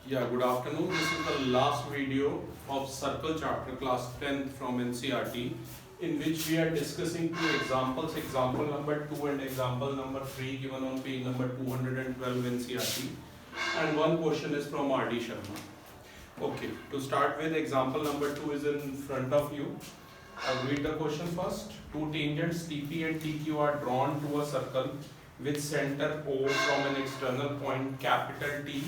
Yeah, good afternoon. This is the last video of Circle chapter class 10th from NCERT, in which we are discussing two examples, example number 2 and example number 3 given on page number 212 NCERT, and one question is from R.D. Sharma. Okay, to start with, example number 2 is in front of you. I'll read the question first. Two tangents TP and TQ are drawn to a circle with center O from an external point capital T.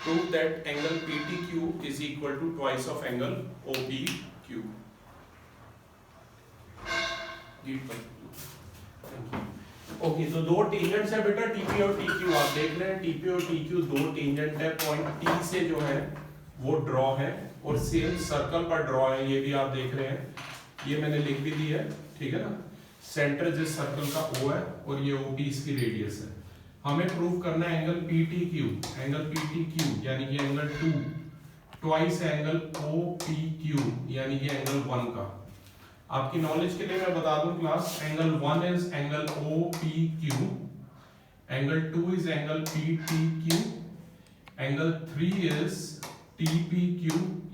Prove that angle PTQ is equal to twice of angle OPQ. Okay, तो दो tangents है बेटा TP और TQ. आप देख रहे हैं TP और TQ दो टेंजेंट है, पॉइंट T से जो है वो ड्रॉ है और सेम सर्कल पर ड्रॉ है. ये भी आप देख रहे हैं, ये मैंने लिख भी दी है, ठीक है ना. सेंटर जिस सर्कल का O है और ये OP इसकी रेडियस है. हमें प्रूव करना है एंगल PTQ यानी कि एंगल 2 ट्वाइस एंगल OPQ यानी कि एंगल 1 का. आपकी नॉलेज के लिए मैं बता दूं class, angle 1 is angle OPQ, angle 2 is angle PTQ, angle 3 is TPQ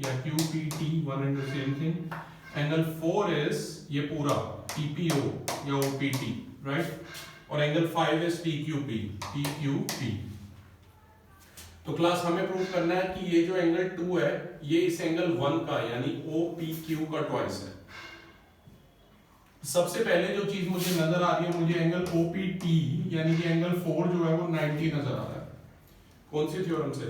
या QPT, one and the same thing. Angle 4 is ये पूरा TPO या OPT, राइट. और एंगल 5 इज PQP. तो क्लास हमें प्रूव करना है कि ये जो एंगल 2 है ये इस एंगल 1 का यानी OPQ का ट्वाइस है. सबसे पहले जो चीज मुझे नजर आ रही है, मुझे एंगल OPT यानी कि एंगल 4 जो है वो 90 नजर आ रहा है. कौन सी थ्योरम से?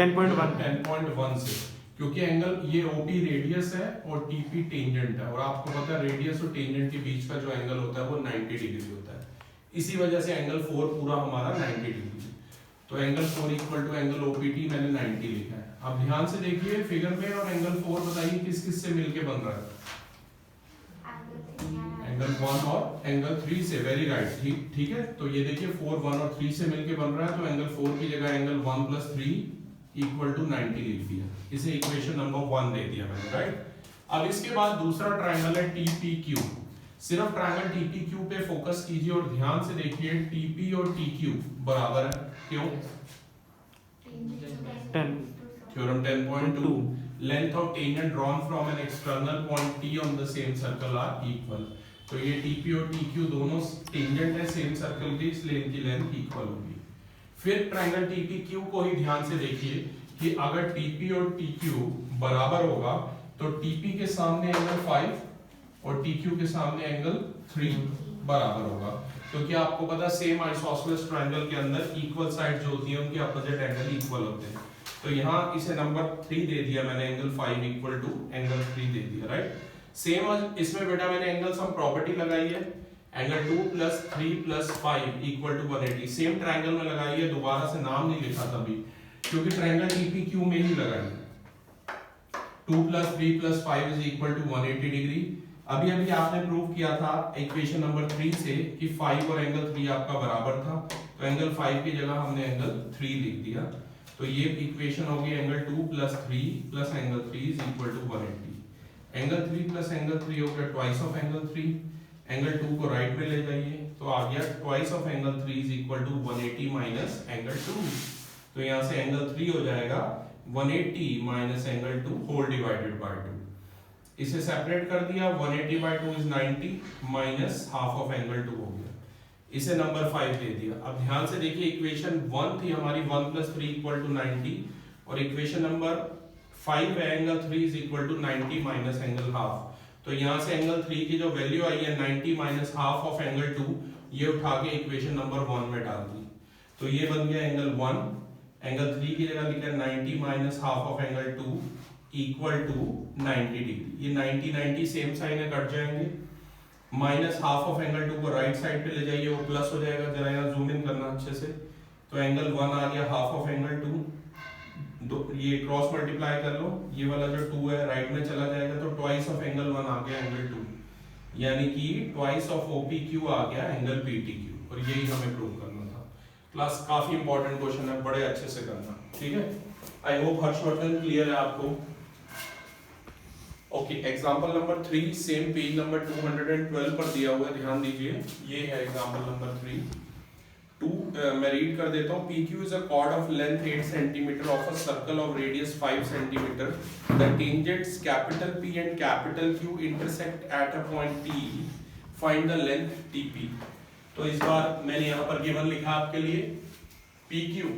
10.1 से. क्योंकि एंगल ये OP रेडियस है और TP टेंजेंट है, और आपको पता है रेडियस और टेंजेंट के बीच का जो एंगल होता है वो 90 डिग्री होता है. इसी वजह से एंगल 4 पूरा हमारा 90 डिग्री. तो angle 4 equal to angle OPT मैंने 90 लिखा है. अब ध्यान से देखिए फिगर में, और एंगल 4 बताइए किस किस से मिलके बन रहा है? एंगल 1 और एंगल 3 से. वेरी राइट, ठीक है. तो ये देखिए 4 1 और 3 से मिलके बन रहा है, तो एंगल 4 की जगह एंगल 1 + 3 इक्वल टू 90 लिख दिया. इसे इक्वेशन नंबर 1 दे दिया मैंने, राइट. अब इसके बाद दूसरा ट्रायंगल है TPQ. सिर्फ ट्रायंगल TPQ पे फोकस कीजिए और ध्यान से देखिए TP और TQ बराबर है. क्यों? Theorem 10.2. Length of tangent drawn from an external point T on the same circle are equal. तो ये TP और TQ दोनों टेंजेंट है सेम सर्कल की, इसलिए इनकी लेंथ इक्वल होगी. फिर ट्रायंगल TPQ को ही ध्यान से देखिए कि अगर TP और TQ बराबर होगा तो TP के सामने एंगल 5 और TQ के सामने एंगल 3 बराबर होगा. क्योंकि आपको पता सेम आइसोसेलेस ट्रायंगल के अंदर इक्वल साइड जो होती है उनके अपोजिट एंगल इक्वल होते हैं. तो यहाँ इसे नंबर 3 दे दिया मैंने, एंगल 5 इक्वल टू एंगल 3 दे दिया, राइट. सेम इसमें बेटा मैंने एंगल सम प्रॉपर्टी लगाई है, angle 2 + 3 + 5 equal to 180. Same triangle में लगाई है, दोबारा से नाम नहीं लिखा था अभी क्योंकि ट्रायंगल TPQ में ही लगाई है. 2 + 3 + 5 इज इक्वल टू 180 डिग्री. अभी आपने प्रूव किया था इक्वेशन नंबर 3 से कि 5 और एंगल 3 आपका बराबर था, तो एंगल 5 की जगह हमने एंगल 3 लिख दिया. तो ये इक्वेशन होगी angle 2 + 3 + angle 3 is equal to 180. Angle 3 + angle 3 हो गया ट्वाइस ऑफ एंगल 3. एंगल 2 को राइट में ले जाइए तो आ गया twice of angle 3 is equal to 180 minus angle 2. तो यहाँ से एंगल 3 हो जाएगा 180 minus angle 2 whole divided by 2. इसे सेपरेट कर दिया, 180 by 2 is 90 minus half of angle 2 हो गया. इसे नंबर 5 दे दिया. अब ध्यान से देखिए इक्वेशन 1 थी हमारी 1 + 3 इक्वल टू 90, और इक्वेशन नंबर 5 है angle 3 is equal to 90 minus angle half. तो यहाँ से एंगल 3 की जो वैल्यू आई है 90 माइनस हाफ ऑफ एंगल 2, ये उठा के इक्वेशन नंबर 1 में डाल दी. तो ये बन गया एंगल 1. एंगल 3 की जगह लिखा 90 minus half of angle 2 equal to 90 degree. ये 90 90 सेम साइन है, कट जाएंगे. माइनस हाफ ऑफ एंगल 2 को राइट साइड पे ले जाइए, वो प्लस हो जाएगा. जरा यहाँ जूम इन करना अच्छे से. तो एंगल 1 आ गया हाफ ऑफ एंगल 2. ये क्रॉस मल्टीप्लाई कर लो, ये वाला जो 2 है राइट में चला जाएगा, तो ट्वाइस ऑफ एंगल 1 आ गया एंगल 2, यानी कि ट्वाइस ऑफ OPQ आ गया एंगल PTQ. और यही हमें प्रूव करना था. क्लास काफी इंपॉर्टेंट क्वेश्चन है, बड़े अच्छे से करना, ठीक है. आई होप हर्षवर्धन क्लियर है आपको. Okay, example number 3 same page number 212 पर दिया हुआ है, ध्यान दीजिए. ये है एग्जांपल नंबर 3. 2 मैं रीड कर देता हूँ। PQ is a chord of length 8 centimeter of a circle of radius 5 centimeter. The tangents capital P and capital Q intersect at a point T. Find the length TP. तो इस बार मैंने यहाँ पर given लिखा आपके लिए PQ,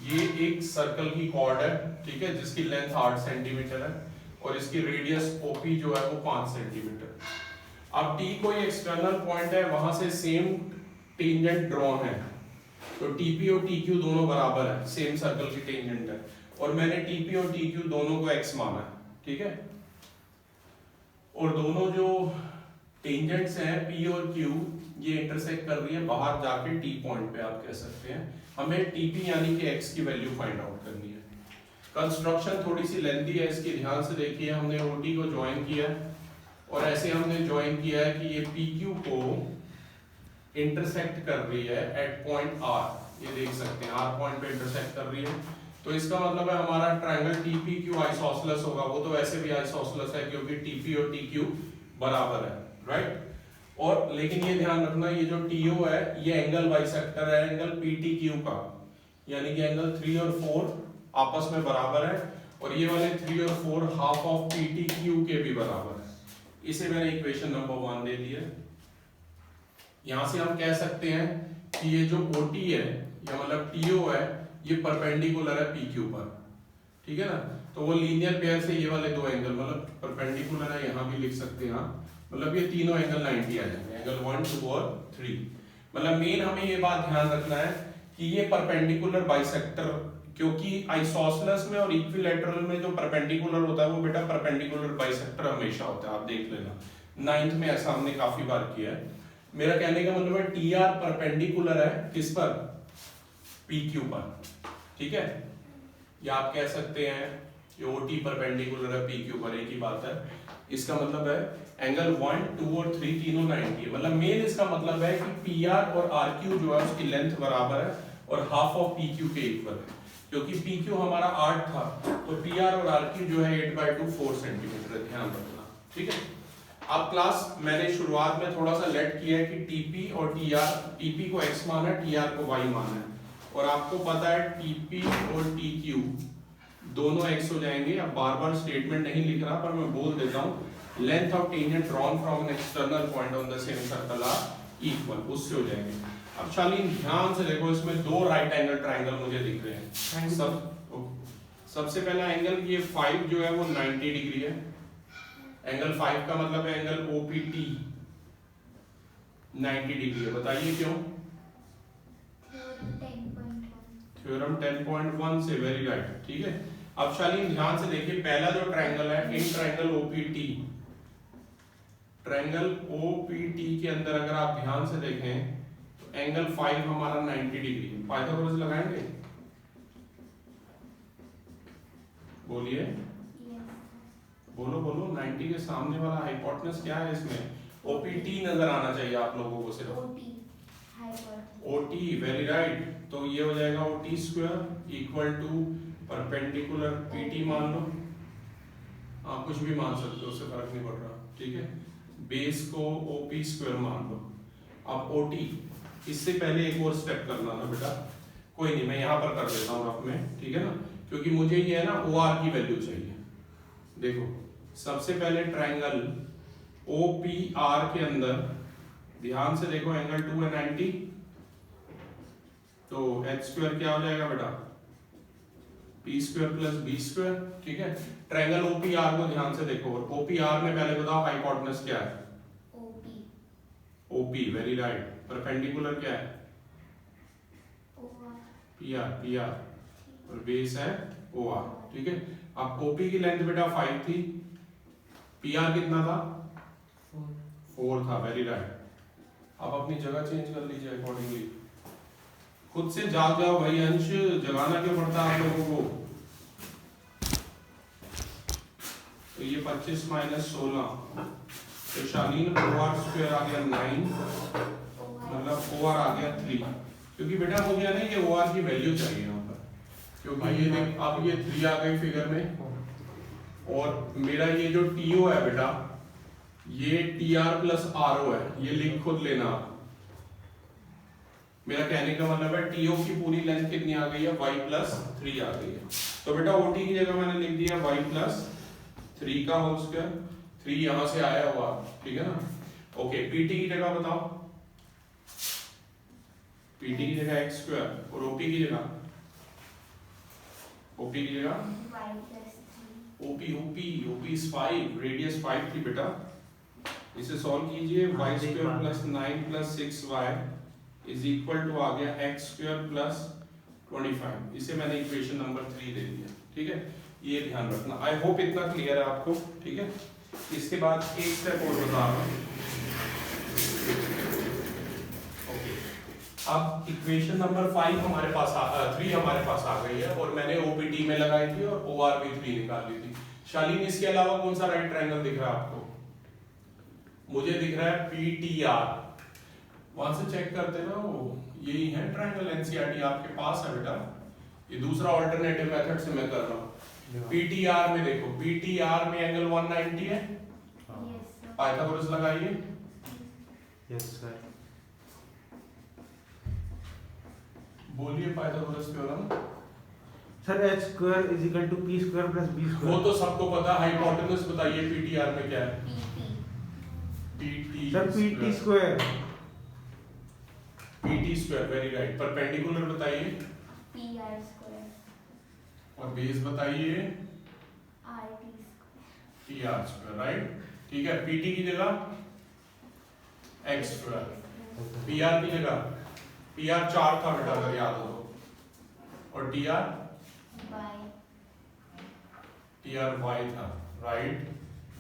ये एक सर्कल की कॉर्ड है, ठीक है, जिसकी लेंथ 8 सेंटीमीटर है और इसकी रेडियस OP जो है वो 5 सेंटीमीटर। अब T कोई एक्सटर्नल पॉइंट है, वहां से सेम टेंजेंट ड्रॉन है, तो TP और TQ दोनों बराबर है, सेम सर्कल की टेंजेंट है, और मैंने TP और TQ दोनों को x माना है, ठीक है। और दोनों जो टेंजेंट्स हैं P और Q, ये इंटरसेक्ट कर रही है बाहर जाके T पॉइंट पे, आप कह सकते हैं। हमें TP यानी कि x की वैल्यू फाइंड आउट करनी है। कंस्ट्रक्शन थोड़ी सी लेंथी है, इसकी ध्यान से देखिए। हमने OT को ज्वाइन किया और ऐसे हमने ज्वाइन किया है कि ये PQ को इंटरसेक्ट कर रही है एट पॉइंट R, ये देख सकते हैं R पॉइंट पे इंटरसेक्ट कर रही है। तो इसका मतलब है हमारा ट्रायंगल TPQ आइसोसेलेस होगा। वो तो वैसे भी आइसोसेलेस है क्योंकि TP और TQ बराबर है, राइट। और लेकिन ये ध्यान रखना, ये जो TO है ये एंगल बाइसेक्टर है एंगल PTQ का, यानी कि एंगल 3 और 4 आपस में बराबर है, और ये वाले 3 और 4 हाफ ऑफ PTQ के भी बराबर है। इसे मैंने इक्वेशन नंबर 1 दे दिया। यहां से हम कह सकते हैं कि ये जो OT है या मतलब TO है ये परपेंडिकुलर है PQ पर, ठीक है ना। तो वो लीनियर पेयर से ये वाले दो एंगल मतलब परपेंडिकुलर है, यहाँ भी लिख सकते हैं, मतलब ये तीनों एंगल 90 आ जाएंगे, एंगल 1, 2 और 3। मतलब मेन हमें ये बात ध्यान रखना है कि ये परपेंडिकुलर बाइसेक्टर, क्योंकि आइसोसेलेस में और इक्विलैटरल में जो परपेंडिकुलर होता है वो बेटा परपेंडिकुलर बाइसेक्टर हमेशा होता है, आप देख लेना। 9th में ऐसा हमने काफी बार किया है। मेरा कहने का मतलब है TR परपेंडिकुलर है किस पर, PQ पर, ठीक है। या आप कह सकते हैं कि OT परपेंडिकुलर है PQ पर, एक ही बात है। इसका मतलब है एंगल 1, 2 और 3 तीनों 90 है। मतलब मेन इसका मतलब है कि PR और RQ जो है उसकी लेंथ बराबर है और हाफ ऑफ PQ के इक्वल है। क्योंकि PQ हमारा 8 था तो PR और RQ जो है 8/2 4 सेंटीमीटर है, ध्यान रखना, ठीक है। अब क्लास मैंने शुरुआत में थोड़ा सा लेट किया है कि TP और TR, TP को x माना है, TR को y माना है, और आपको पता है TP और TQ दोनों x हो जाएंगे। अब बार बार स्टेटमेंट नहीं लिख रहा पर मैं बोल देता हूँ, length of tangent drawn from an external point on the same circle are equal, उससे हो जाएंगे। अब शालीन ध्यान से देखो, इसमें दो राइट एंगल ट्रायंगल मुझे दिख रहे हैं। सबसे पहला एंगल ये 5 जो है वो 90 डिग्री है। एंगल 5 का मतलब है एंगल OPT 90 डिग्री है। बताइए क्यों? थ्योरम 10.1 से, वेरी राइट, ठीक है। अब शालीन ध्यान से देखिए, पहला जो ट्रायंगल है in triangle OPT, triangle OPT के अंदर अगर आप ध्यान से देखें तो एंगल 5 हमारा 90 डिग्री है। पाइथागोरस लगाएंगे? बोलिए, बोलो बोलो। 90 के सामने वाला हाइपोटेनस क्या है इसमें? OPT नजर आना चाहिए आप लोगों को सिर्फ। OT, very right. तो ये हो जाएगा OT square equal to perpendicular PT मान लो, आप कुछ भी मान सकते हो, उससे फर्क नहीं पड़ रहा, ठीक है। बेस को OP स्क्वायर मान लो। अब OT, इससे पहले एक और स्टेप करना था बेटा, कोई नहीं मैं यहाँ पर कर देता हूँ रफ में, ठीक है ना, क्योंकि मुझे ये है ना OR की वैल्यू चाहिए। देखो सबसे पहले ट्रायंगल OPR के अंदर ध्यान से देखो, एंगल 2 है 90, तो h स्क्वायर क्या हो जाएगा बेटा? P square plus B square, ठीक है। ट्रायंगल OPR को ध्यान से देखो, और OPR में पहले बताओ हाइपोटेनस क्या है? OP, very right. परपेंडिकुलर क्या है? PR, और बेस है OR, ठीक है। अब OP की लेंथ बेटा 5 थी, PR कितना था? 4 था, वेरी राइट। अब अपनी जगह चेंज कर लीजिए अकॉर्डिंगली। खुद से जाग जाओ भाई अंश, जगाना क्यों पड़ता है आप लोगों को? तो ये 25 माइनस 16, तो शालीन OR स्क्वायर आ गया 9, मतलब OR आ गया 3, क्योंकि बेटा मुझे है ना ये OR की वैल्यू चाहिए यहाँ पर, क्योंकि ये देख अब ये 3 आ गई फिगर में, और मेरा ये जो TO है बेटा ये TR प्लस RO है, ये लिख खुद लेना आप। मेरा कहने का मतलब है टीओ की पूरी लेंथ कितनी आ गई है, y प्लस 3 आ गई है। तो बेटा ओटी की जगह मैंने लिख दिया y प्लस 3 का होल स्क्वायर, 3 यहां से आया हुआ, ठीक है ना। ओके, पीटी की जगह बताओ, पीटी की जगह x स्क्वायर और ओपी की जगह, ओपी की जगह OP OP OP is 5, radius 5 थी बेटा। इसे सॉल्व कीजिए, y square plus 9 plus 6y is equal to आ गया x स्क्वायर प्लस 25। इसे मैंने इक्वेशन नंबर 3 दे दिया, ठीक है। ये ध्यान रखना, आई होप इतना क्लियर है आपको, ठीक है। इसके बाद एक स्टेप और बता रहा हूं। ओके, अब इक्वेशन नंबर 5 हमारे पास 3 हमारे पास आ गई है और मैंने ओपीटी में लगाई थी और ओआर भी 3 निकाल ली थी। शालीन, इसके अलावा कौन सा राइट ट्रायंगल दिख रहा है आपको? मुझे दिख रहा है पीटीआर, वहां से चेक करते ना, वो यही है ट्रायंगल, एनसीईआरटी आपके पास है बेटा। ये दूसरा अल्टरनेटिव मेथड से मैं कर रहा हूं। पीटीआर में देखो, पीटीआर में एंगल 190 है, पाइथागोरस लगाइए। Yes sir. बोलिए Pythagoras theorem. Sir h square is equal to p square plus b वो स्क्वायर। तो सबको पता है, हाइपोटेनस बताइए पीटीआर में क्या है? PT sir pt square. PT square, very right. Perpendicular बताइए, pr स्क्वायर और बेस बताइए rt टीआर स्क्वायर, राइट। ठीक है, पीटी की जगह एक्स स्क्वायर, पीआर की जगह, पीआर 4 था बेटा अगर याद हो तो, और टीआर y टीआर वाई था, राइट।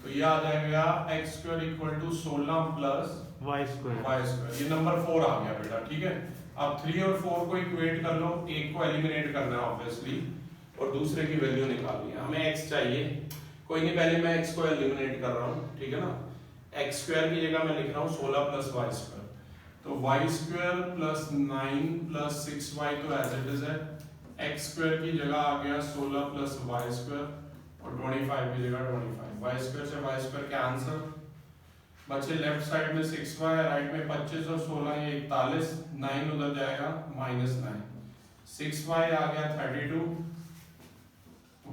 तो ये आ जाएगा x square equal to 16 plus y square. Y square. ये नंबर 4 आ गया बेटा, ठीक है। अब 3 और 4 को इक्वेट कर लो, एक को एलिमिनेट करना है ऑब्वियसली और दूसरे की वैल्यू निकालनी है। हमें x चाहिए, कोई नहीं, पहले मैं x को एलिमिनेट कर रहा हूँ, ठीक है ना। x स्क्वायर की जगह मैं लिख रहा हूँ 16 प्लस वाई स्क्वायर, तो y square plus 9 plus 6y तो एज इट इज है। x स्क्वायर की जगह आ गया 16 प्लस वाई स्क्वायर और 25 की जगह 25। वाई स्क्वायर से वाई स्क्वायर का आंसर बच्चे, लेफ्ट साइड में 6y, राइट में 25 और 16 ये 41, 9 उधर जाएगा -9, 6y आ गया 32,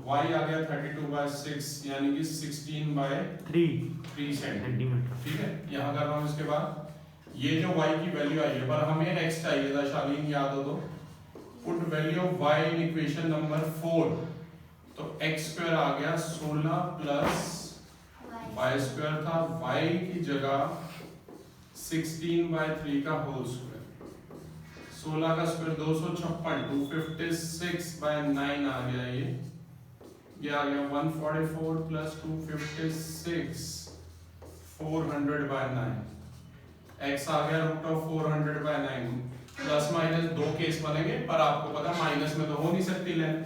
y आ गया 32/6 यानी कि 16/3 सेंटीमीटर, ठीक है। यहाँ कर रहा हूँ। इसके बाद ये जो y की वैल्यू आई है, पर हमें x चाहिए था, शालीन याद हो तो। Put value of y in equation number 4, तो x स्क्वायर आ गया 16 प्लस y स्क्वायर था, y की जगह 16/3 का होल स्क्वायर, 16 का स्क्वायर 256, 256/9 आ गया। ये आ गया 144 प्लस 256, 400/9। x आ गया √400/9। प्लस माइनस 2 केस बनेंगे, पर आपको पता माइनस में तो हो नहीं सकती लेंथ,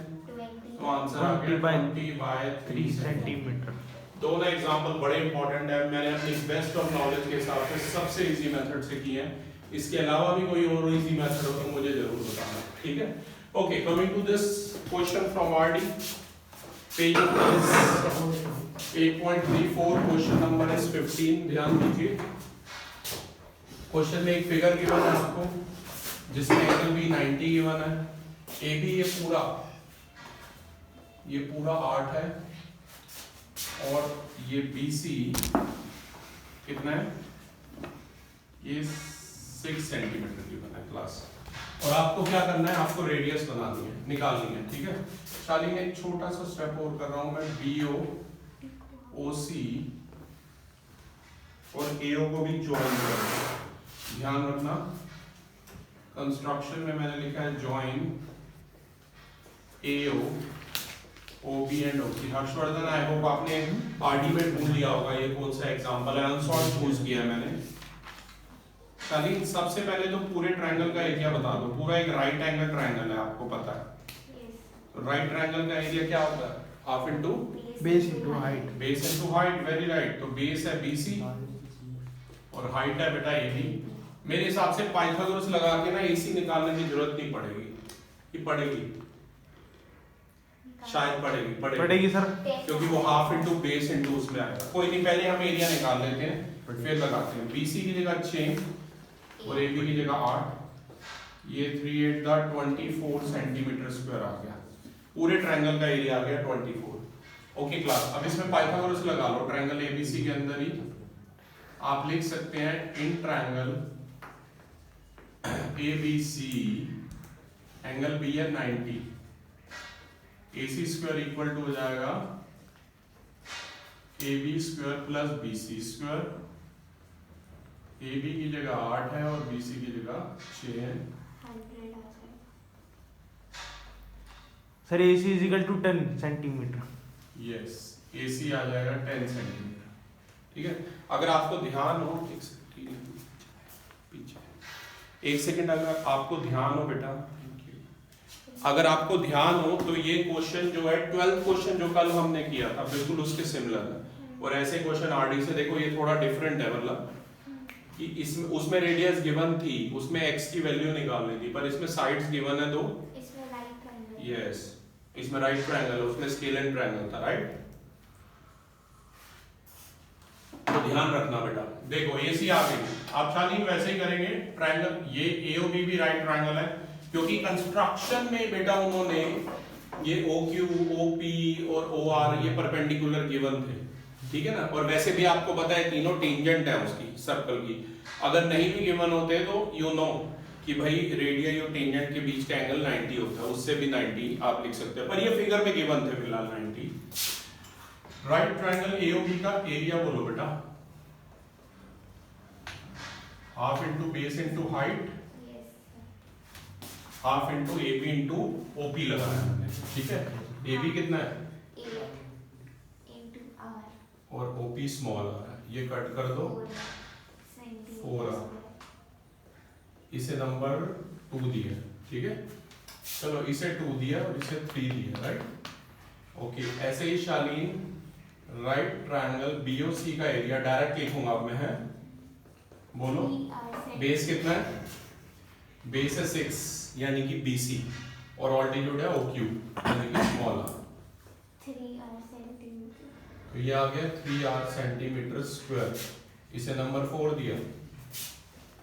तो आंसर आ गया 20/3 सेंटीमीटर। दोनों एग्जांपल बड़े इंपॉर्टेंट है, मैंने अपनी बेस्ट ऑफ नॉलेज के हिसाब से सबसे इजी मेथड से किए हैं। इसके अलावा भी कोई और इजी मेथड हो तो मुझे जरूर बताना, ठीक है। Okay, coming to this question from RD, page is 8.34, question number is 15। ध्यान दीजिए, क्वेश्चन में एक फिगर गिवन है आपको जिसमें एंगल भी 90 गिवन है, ए बी ये पूरा 8 है और ये BC कितना है, ये 6 सेंटीमीटर की बना है क्लास। और आपको क्या करना है, आपको रेडियस बनानी है, निकालनी है, ठीक है। शालीन एक छोटा सा स्टेप और कर रहा हूं मैं, BO OC और AO को भी ज्वाइन कर, ध्यान रखना कंस्ट्रक्शन में मैंने लिखा है join AO OB and OC। Harshvardhan, I hope आपने आरडी में ढूंढ लिया होगा ये कौन सा एग्जांपल है, अनसॉल्व चूज किया है मैंने। शालीन, सबसे पहले तो पूरे ट्रायंगल का एरिया बता दो। पूरा एक राइट एंगल ट्रायंगल है, आपको पता है। तो राइट ट्रायंगल का एरिया क्या होता है, half into base into height. Base into height, very right. तो बेस है BC और हाइट है बेटा AB। मेरे हिसाब से पाइथागोरस लगा के ना AC निकालने की जरूरत नहीं पड़ेगी, ये पड़ेगी, शायद पड़ेगी सर, क्योंकि वो हाफ इनटू बेस इनटू उसमें आएगा। कोई नहीं, पहले हम एरिया निकाल लेते हैं फिर लगाते हैं। BC की जगह 6 और AB की जगह 8, ये 3 8 दा 24 सेंटीमीटर स्क्वायर आ गया, पूरे ट्रायंगल का एरिया आ गया 24। ओके क्लास, अब इसमें पाइथागोरस लगा लो ट्रायंगल एबीसी के अंदर ही। आप लिख सकते हैं in triangle ABC angle B है 90, AC स्क्वायर इक्वल टू हो जाएगा AB square plus BC square. AB की जगह 8 है और BC की जगह 6 है। 100 आ जाएगा। Sir AC is equal to 10 centimetre. Yes, AC आ जाएगा 10 सेंटीमीटर। ठीक है, अगर आपको ध्यान हो पीछे 1 सेकंड, अगर आपको ध्यान हो बेटा, अगर आपको ध्यान हो तो ये क्वेश्चन जो है 12th क्वेश्चन जो कल हमने किया था बिल्कुल उसके सिमिलर है। और ऐसे क्वेश्चन आरडी से देखो ये थोड़ा डिफरेंट है, मतलब कि इसमें उसमें रेडियस गिवन थी, उसमें x की वैल्यू निकालनी थी, पर इसमें साइड्स गिवन है दो। इसमें राइट ट्रायंगल। यस, इसमें राइट ट्रायंगल है, उसमें स्केलेन ट्रायंगल था, राइट। तो ध्यान रखना बेटा, देखो AC आ गई, आप शादी वैसे ही करेंगे ट्रायंगल, ये AOB भी राइट ट्रायंगल है क्योंकि कंस्ट्रक्शन में बेटा उन्होंने ये OQ, OP और OR ये परपेंडिकुलर गिवन थे, ठीक है ना। और वैसे भी आपको पता है तीनों टेंजेंट है उसकी सर्कल की। अगर नहीं भी गिवन होते तो यू नो कि भाई रेडियस और टेंजेंट के बीच का एंगल 90 होता है, उससे भी 90 आप लिख सकते हो, पर ये फिगर में गिवन थे फिलहाल 90। राइट ट्रायंगल AOB का एरिया बोलो बेटा, half into base into height, half into AB into OP लगाया हमने, ठीक है। AB कितना है? A into R और OP स्मॉल आ रहा है, ये कट कर दो 4 आ, इसे नंबर 2 दिया, ठीक है। चलो इसे 2 दिया और इसे 3 दिया, राइट। ओके, ऐसे ही शालीन राइट ट्रायंगल BOC का एरिया डायरेक्ट लिखूंगा अब मैं, है बोलो। बेस कितना है? बेस है 6 यानी कि BC और ऑल्टीट्यूड है OQ यानी कि स्मॉल r। 3R centimetre. तो ये आ गया 3R सेंटीमीटर स्क्वायर, इसे नंबर 4 दिया।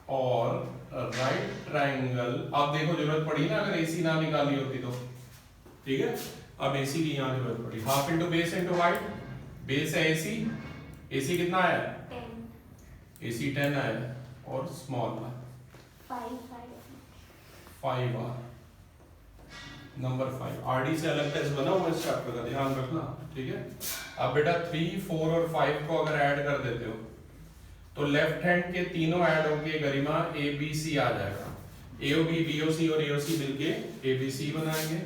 और राइट ट्रायंगल, अब देखो जरूरत पड़ी ना अगर AC ना निकाली होती तो, ठीक है। अब AC की यहाँ जरूरत पड़ी, half into base into height, base है AC कितना है? 10 AC 10 है और स्मॉल है 5R, नंबर 5। RD से अलग टेस्ट बना हुआ इस चैप्टर का, ध्यान रखना, ठीक है। अब बेटा 3, 4 और 5 को अगर ऐड कर देते हो तो लेफ्ट हैंड के तीनों ऐड होके गरिमा ABC आ जाएगा। AOB, BOC और AOC मिलके ABC बनाएंगे।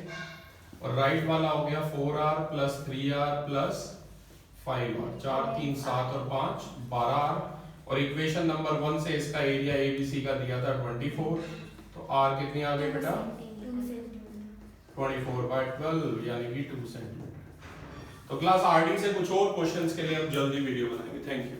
और राइट वाला हो गया 4R plus 3R plus 5R, 4 3 7 और 5 12R। और इक्वेशन नंबर 1 से इसका एरिया ABC का दिया था 24, तो R कितनी आ गई बेटा? 24/12 यानी कि 2 सेंटीमीटर। तो क्लास RD से कुछ और क्वेश्चंस के लिए हम जल्दी वीडियो बनाएंगे। Thank you.